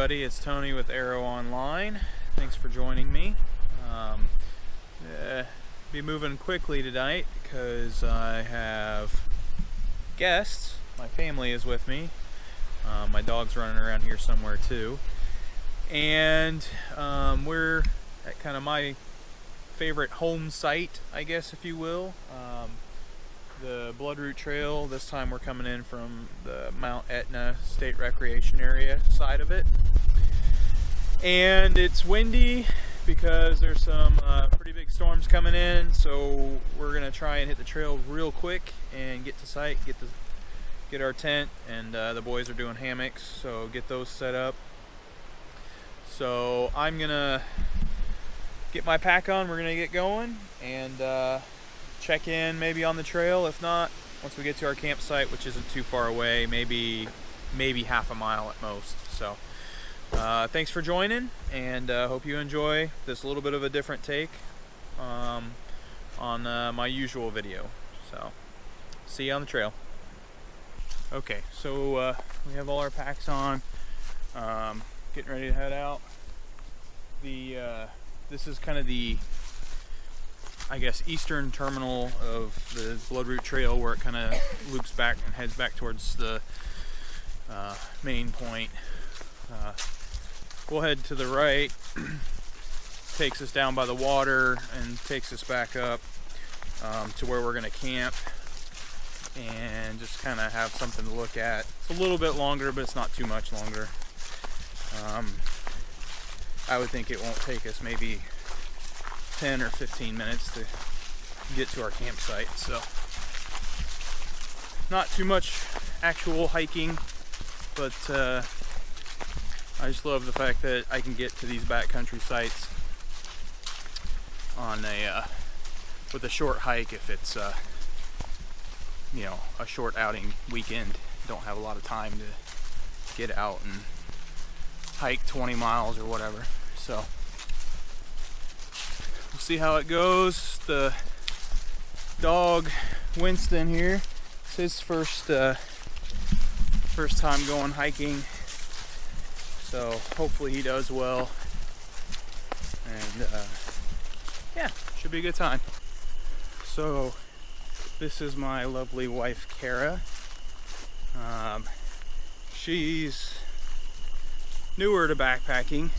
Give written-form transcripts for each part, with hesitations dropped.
everybody, it's Tony with ARO-Online. Thanks for joining me. Be moving quickly tonight because I have guests. My family is with me. My dog's running around here somewhere too. And we're at kind of my favorite home site, I guess, if you will. The Bloodroot Trail. This time we're coming in from the Mount Etna State Recreation Area side of it. And it's windy because there's some pretty big storms coming in, so we're gonna try and hit the trail real quick and get to site, get our tent, and the boys are doing hammocks, so get those set up. So I'm gonna get my pack on, we're gonna get going, and check in maybe on the trail. If not, once we get to our campsite, which isn't too far away, maybe half a mile at most. So thanks for joining, and hope you enjoy this little bit of a different take on my usual video. So see you on the trail. Okay, so we have all our packs on, getting ready to head out. This is kind of the, I guess, eastern terminal of the Bloodroot Trail, where it kind of loops back and heads back towards the main point. We'll head to the right, takes us down by the water and takes us back up to where we're going to camp and just kind of have something to look at. It's a little bit longer, but it's not too much longer. I would think it won't take us maybe 10 or 15 minutes to get to our campsite, so not too much actual hiking, but I just love the fact that I can get to these backcountry sites on with a short hike if it's you know, a short outing weekend. Don't have a lot of time to get out and hike 20 miles or whatever. So we'll see how it goes. The dog Winston here, it's his first time going hiking, so hopefully he does well, and yeah, should be a good time. So this is my lovely wife Kara. She's newer to backpacking.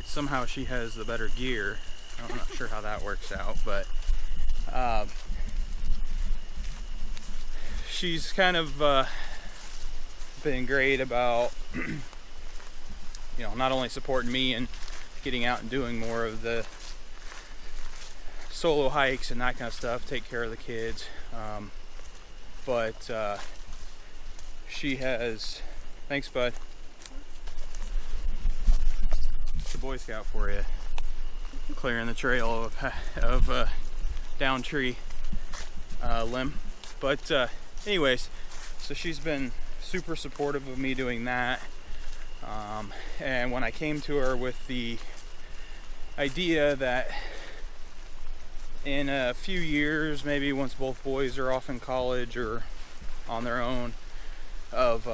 Somehow she has the better gear. I'm not sure how that works out, but she's kind of been great about you know, not only supporting me and getting out and doing more of the solo hikes and that kind of stuff, take care of the kids, but she has, thanks bud, the Boy Scout for you, clearing the trail of down tree limb. But anyways, so she's been super supportive of me doing that, and when I came to her with the idea that in a few years, maybe once both boys are off in college or on their own, of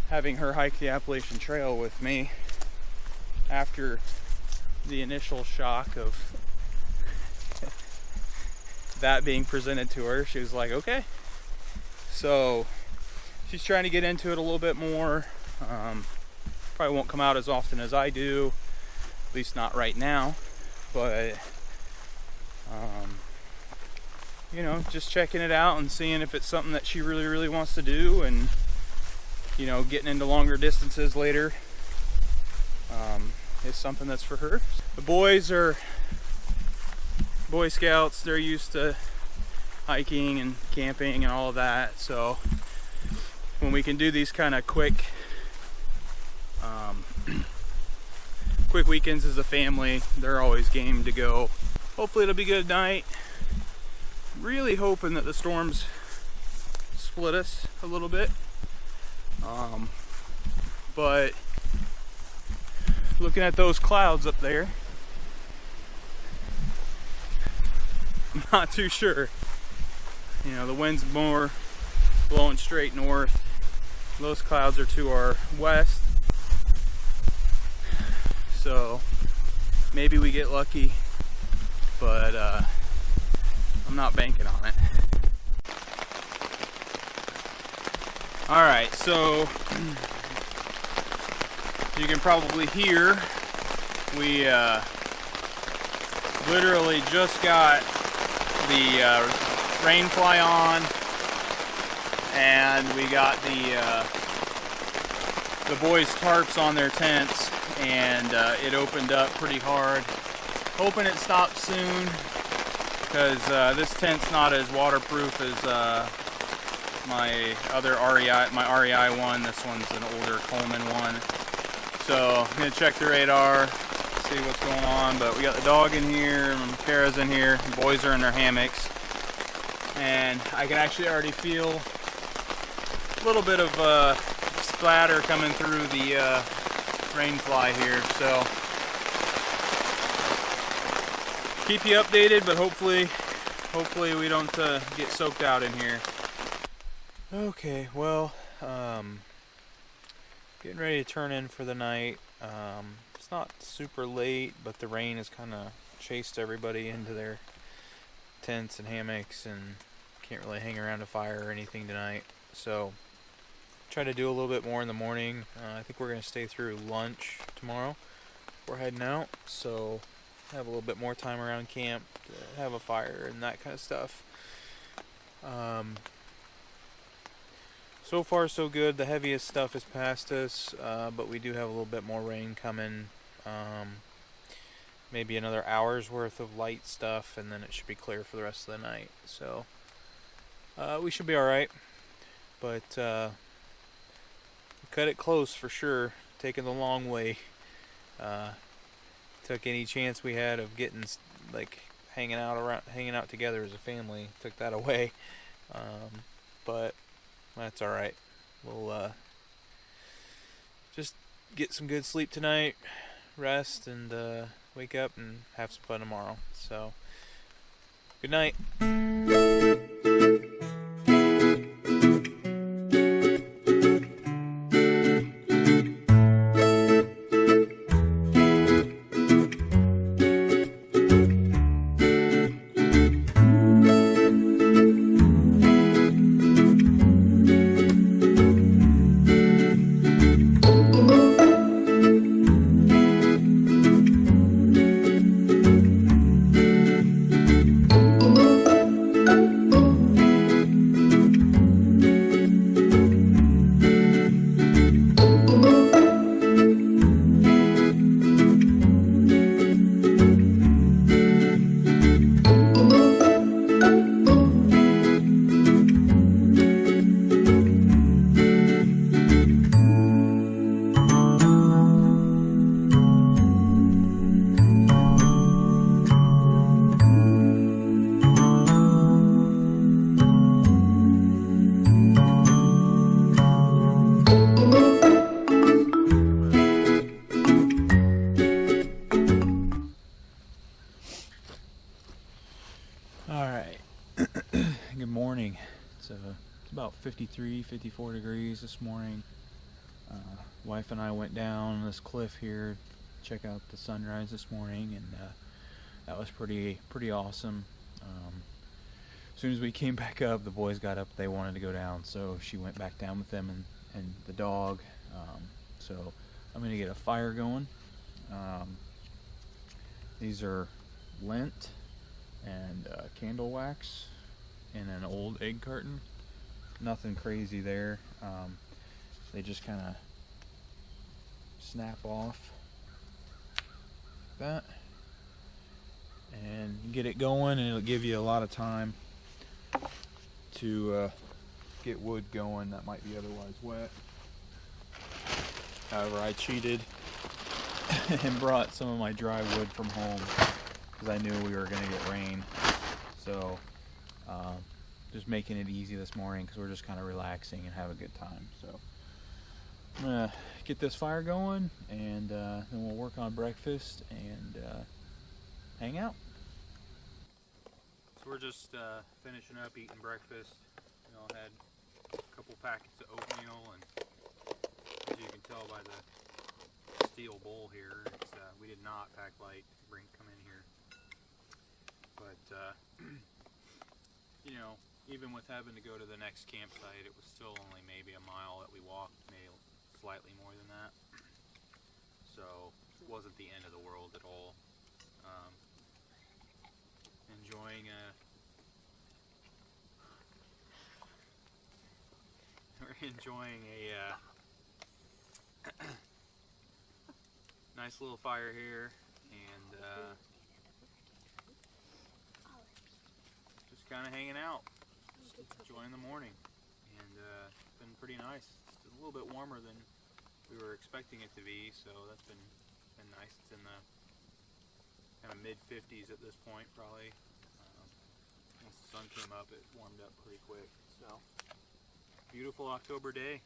having her hike the Appalachian Trail with me, after the initial shock of that being presented to her, she was like, okay. So she's trying to get into it a little bit more. Probably won't come out as often as I do, at least not right now, but you know, just checking it out and seeing if it's something that she really wants to do, and you know, getting into longer distances later is something that's for her. The boys are Boy Scouts, they're used to hiking and camping and all of that, so when we can do these kind of quick weekends as a family, they're always game to go. Hopefully it'll be a good night. Really hoping that the storms split us a little bit, but looking at those clouds up there, I'm not too sure. You know, the wind's more blowing straight north, Those clouds are to our west, so maybe we get lucky, but I'm not banking on it. Alright, so you can probably hear we literally just got the rain fly on, and we got the boys' tarps on their tents, and it opened up pretty hard. Hoping it stops soon, because this tent's not as waterproof as my other REI, my REI one. This one's an older Coleman one. So I'm gonna check the radar, see what's going on. But we got the dog in here, Kara's in here, the boys are in their hammocks, and I can actually already feel a little bit of splatter coming through the rain fly here. So keep you updated, but hopefully we don't get soaked out in here. Okay, well, getting ready to turn in for the night. It's not super late, but the rain has kind of chased everybody into their tents and hammocks, and can't really hang around a fire or anything tonight. So try to do a little bit more in the morning. I think we're going to stay through lunch tomorrow. We're heading out, so have a little bit more time around camp to have a fire and that kind of stuff. So far so good. The heaviest stuff is past us, but we do have a little bit more rain coming. Maybe another hour's worth of light stuff, and then it should be clear for the rest of the night. So we should be alright, but cut it close for sure. Taking the long way. Took any chance we had of getting like hanging out together as a family. Took that away, but that's all right. We'll just get some good sleep tonight, rest, and wake up and have some fun tomorrow. So, good night. Good morning. It's about 53, 54 degrees this morning. Wife and I went down this cliff here, check out the sunrise this morning, and that was pretty awesome. As soon as we came back up, the boys got up, they wanted to go down, so she went back down with them and the dog. So I'm gonna get a fire going. These are lint and candle wax in an old egg carton. Nothing crazy there. They just kind of snap off like that, and you get it going, and it'll give you a lot of time to get wood going that might be otherwise wet. However, I cheated and brought some of my dry wood from home because I knew we were going to get rain. So just making it easy this morning because we're just kind of relaxing and have a good time. So I'm going to get this fire going, and then we'll work on breakfast and hang out. So we're just finishing up eating breakfast. You know, had a couple packets of oatmeal, and as you can tell by the steel bowl here, it's, we did not pack light come in here. But you know, even with having to go to the next campsite, it was still only maybe a mile that we walked, maybe slightly more than that. So it wasn't the end of the world at all. Enjoying a nice little fire here, and just kind of hanging out, just enjoying the morning. And it's been pretty nice. It's a little bit warmer than we were expecting it to be, so that's been nice. It's in the kind of mid-50s at this point, probably. Once the sun came up, it warmed up pretty quick. So, beautiful October day.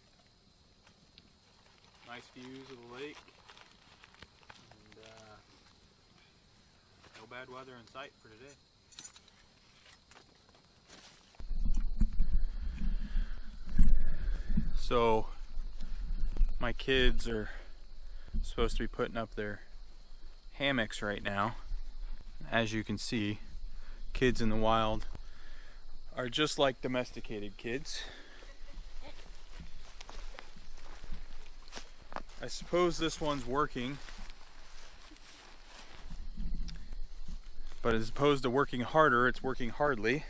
Nice views of the lake. And no bad weather in sight for today. So, my kids are supposed to be putting up their hammocks right now. As you can see, kids in the wild are just like domesticated kids. I suppose this one's working, but as opposed to working harder, it's working hardly.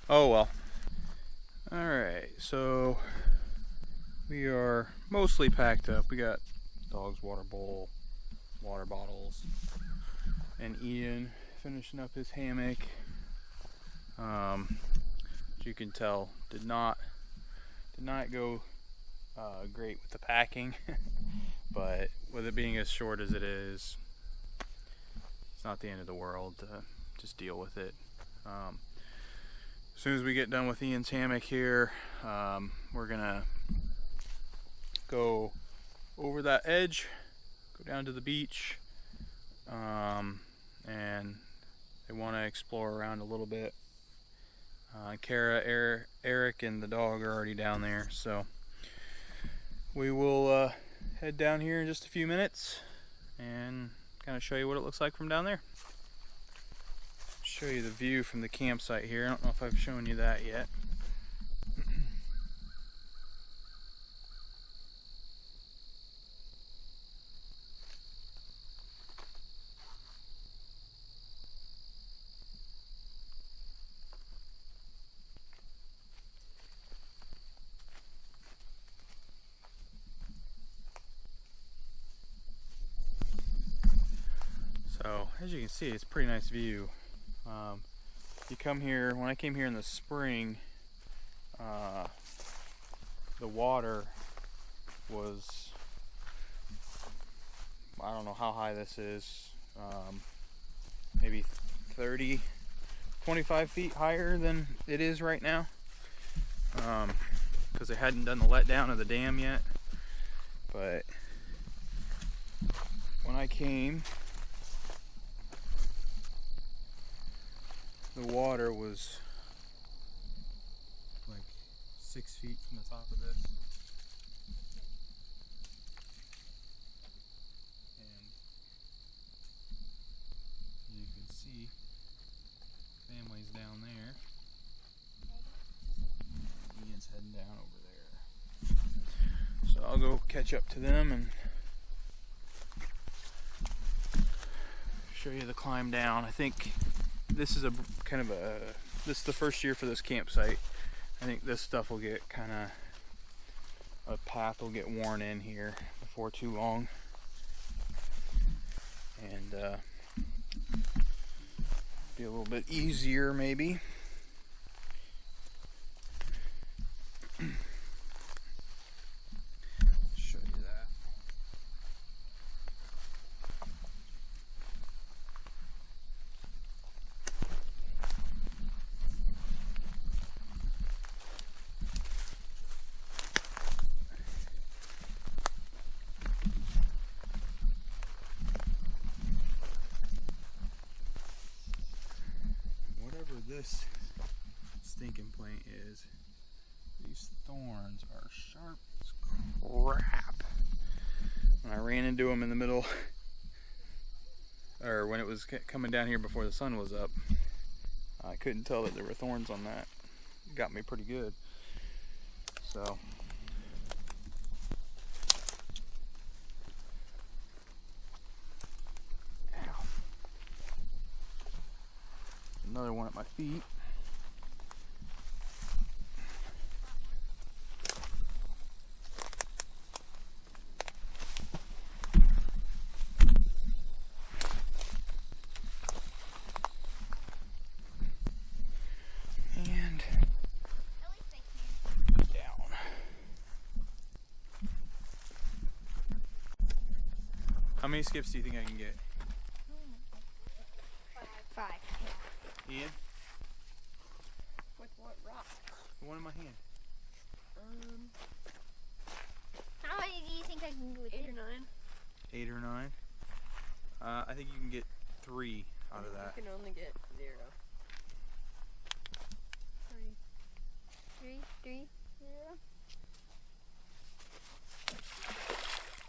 Oh well. Alright, so we are mostly packed up. We got dog's water bowl, water bottles, and Ian finishing up his hammock. As you can tell, did not go great with the packing, but with it being as short as it is, it's not the end of the world. Just deal with it. As soon as we get done with Ian's hammock here, we're gonna go over that edge, go down to the beach, and they want to explore around a little bit. Kara, Eric, and the dog are already down there, so we will head down here in just a few minutes and kind of show you what it looks like from down there. Show you the view from the campsite here. I don't know if I've shown you that yet. So as you can see, it's a pretty nice view. You come here, when I came here in the spring, the water was, I don't know how high this is, maybe 30, 25 feet higher than it is right now, because they hadn't done the letdown of the dam yet. But when I came, the water was like 6 feet from the top of this. And you can see families down there. Ian's heading down over there. So I'll go catch up to them and show you the climb down. I think this is this is the first year for this campsite. I think this stuff will get a path will get worn in here before too long, and be a little bit easier maybe. Show you that. This stinking point is these thorns are sharp as crap. When I ran into them in the middle, or when it was coming down here before the sun was up, I couldn't tell that there were thorns on that. It got me pretty good. So ow. Another one at my feet. How many skips do you think I can get? 5. Ian? With what rock? The one in my hand. How many do you think I can do with 8 or 9? 8 or 9? I think you can get 3 out of that. You can only get 0. 3, 0.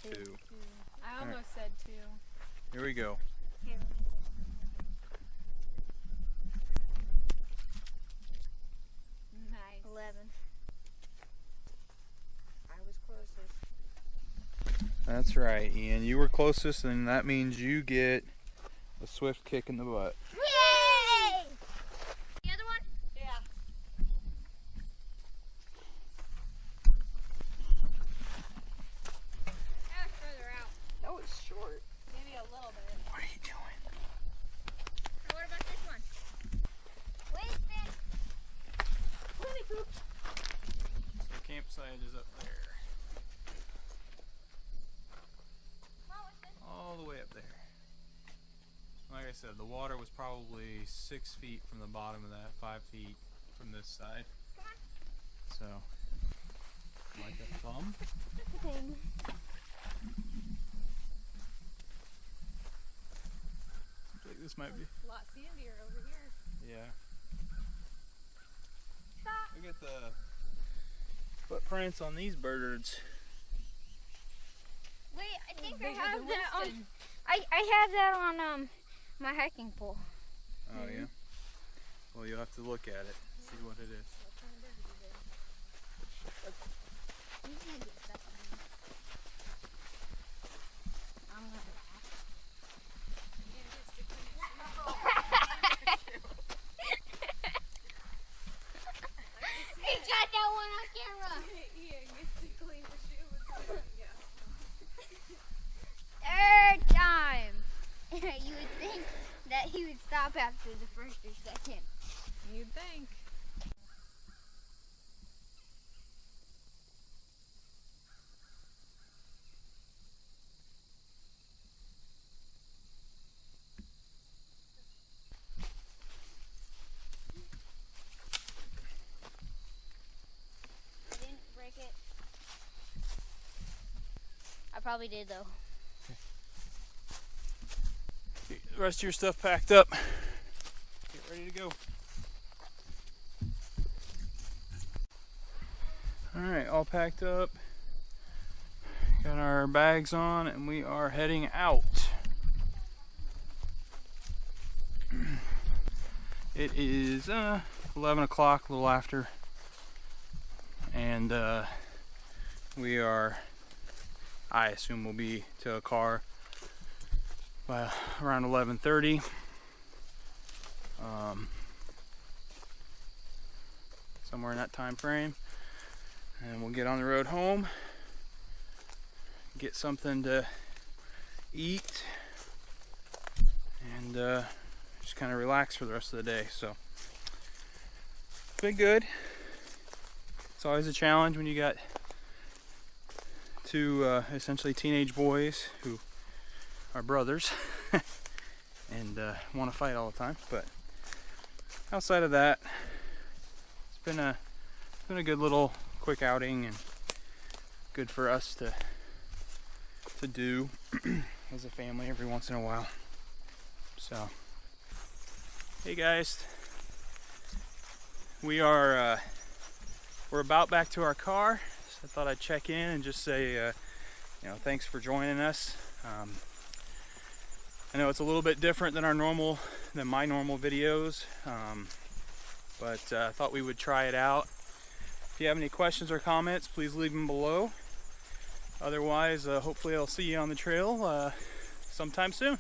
2. I almost said 2. Here we go. Here. Nice. 11. I was closest. That's right, Ian. You were closest, and that means you get a swift kick in the butt. Yay! The other one? Yeah. That was further out. That was short. Maybe a little bit. What are you doing? Now what about this one? Wait, Ben. So campsite is up there. All the way up there. Like I said, the water was probably 6 feet from the bottom of that, 5 feet from this side. Come on. So, like a thumb. I think this might be. A lot sandier over here. Yeah. Look at the footprints on these birds. Wait, I think I Bigger have than that on. Winston. I have that on my hiking pole. Oh yeah. Well, you'll have to look at it, see what it is. You can get stuff on me. I'm gonna He got that one on camera. Ian gets to clean the shoe with something. Third time. You would think that he would stop after the first or second. You'd think. I didn't break it. I probably did though. Get the rest of your stuff packed up. Get ready to go. Alright, all packed up. Got our bags on and we are heading out. It is 11 o'clock, a little after. And we are, I assume we'll be to a car by around 11:30. Somewhere in that time frame, and we'll get on the road home, get something to eat, and just kind of relax for the rest of the day. So it's been good. It's always a challenge when you got two essentially teenage boys who are brothers and want to fight all the time, but outside of that, it's been a good little quick outing and good for us to do as a family every once in a while. So hey guys, we're about back to our car, so I thought I'd check in and just say, thanks for joining us. I know it's a little bit different than my normal videos, but I thought we would try it out. If you have any questions or comments, please leave them below. Otherwise, hopefully I'll see you on the trail sometime soon.